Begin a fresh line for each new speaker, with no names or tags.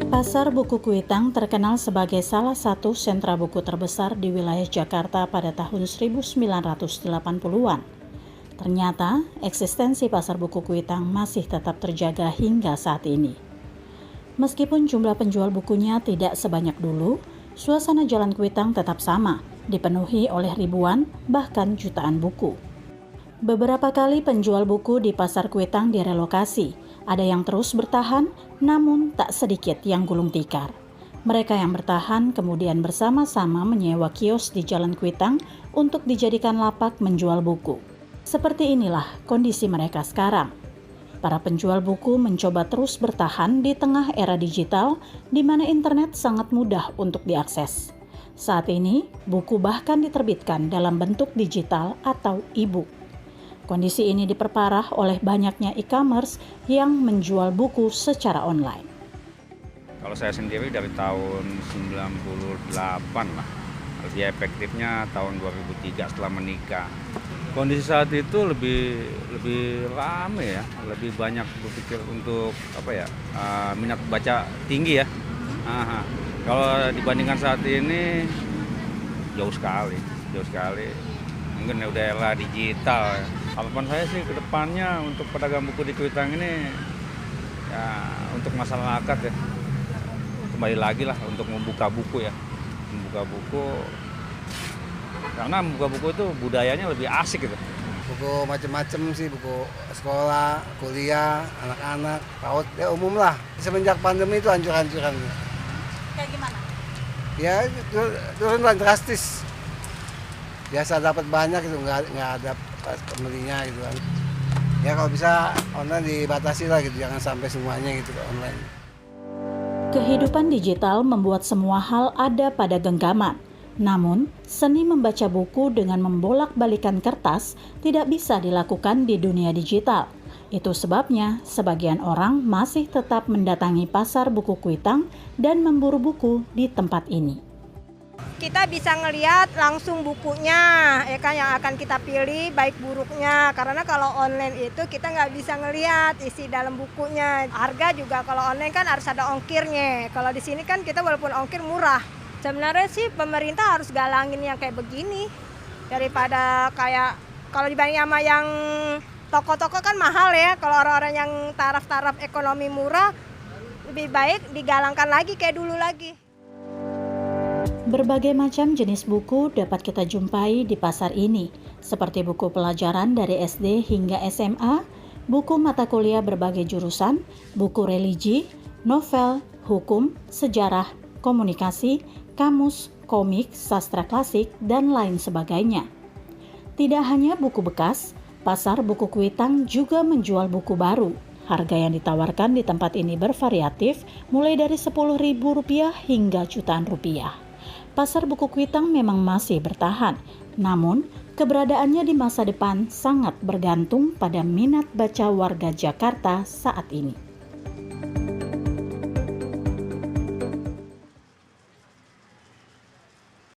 Pasar Buku Kuitang terkenal sebagai salah satu sentra buku terbesar di wilayah Jakarta pada tahun 1980-an. Ternyata, eksistensi Pasar Buku Kuitang masih tetap terjaga hingga saat ini. Meskipun jumlah penjual bukunya tidak sebanyak dulu, suasana Jalan Kuitang tetap sama, dipenuhi oleh ribuan, bahkan jutaan buku. Beberapa kali penjual buku di Pasar Kuitang direlokasi. Ada yang terus bertahan, namun tak sedikit yang gulung tikar. Mereka yang bertahan kemudian bersama-sama menyewa kios di Jalan Kuitang untuk dijadikan lapak menjual buku. Seperti inilah kondisi mereka sekarang. Para penjual buku mencoba terus bertahan di tengah era digital, di mana internet sangat mudah untuk diakses. Saat ini, buku bahkan diterbitkan dalam bentuk digital atau e-book. Kondisi ini diperparah oleh banyaknya e-commerce yang menjual buku secara online.
Kalau saya sendiri dari tahun 98 lah, lebih efektifnya tahun 2003 setelah menikah. Kondisi saat itu lebih rame ya, lebih banyak berpikir untuk minat baca tinggi ya. Kalau dibandingkan saat ini jauh sekali. Mungkin udah era digital ya. Harapan saya sih ke depannya untuk pedagang buku di Kuitang ini ya untuk masyarakat ya. Kembali lagi lah untuk membuka buku ya. Membuka buku karena membuka buku itu budayanya lebih asik gitu.
Buku macam-macam sih, buku sekolah, kuliah, anak-anak, PAUD, ya umum lah. Semenjak pandemi itu hancur-hancuran.
Kayak gimana?
Ya turun drastis. Biasa dapat banyak itu nggak ada pembelinya gitu kan. Ya kalau bisa online dibatasi lah gitu, jangan sampai semuanya gitu online.
Kehidupan digital membuat semua hal ada pada genggaman. Namun, seni membaca buku dengan membolak-balikan kertas tidak bisa dilakukan di dunia digital. Itu sebabnya sebagian orang masih tetap mendatangi Pasar Buku Kuitang dan memburu buku di tempat ini.
Kita bisa ngelihat langsung bukunya, ya kan, yang akan kita pilih baik buruknya. Karena kalau online itu kita nggak bisa ngelihat isi dalam bukunya. Harga juga kalau online kan harus ada ongkirnya. Kalau di sini kan kita walaupun ongkir murah. Sebenarnya sih pemerintah harus galangin yang kayak begini daripada kayak kalau dibanding sama yang toko-toko kan mahal ya. Kalau orang-orang yang taraf-taraf ekonomi murah lebih baik digalangkan lagi kayak dulu lagi.
Berbagai macam jenis buku dapat kita jumpai di pasar ini, seperti buku pelajaran dari SD hingga SMA, buku mata kuliah berbagai jurusan, buku religi, novel, hukum, sejarah, komunikasi, kamus, komik, sastra klasik, dan lain sebagainya. Tidak hanya buku bekas, Pasar Buku Kuitang juga menjual buku baru. Harga yang ditawarkan di tempat ini bervariatif, mulai dari Rp10.000 hingga jutaan rupiah. Pasar Buku Kuitang memang masih bertahan, namun keberadaannya di masa depan sangat bergantung pada minat baca warga Jakarta saat ini.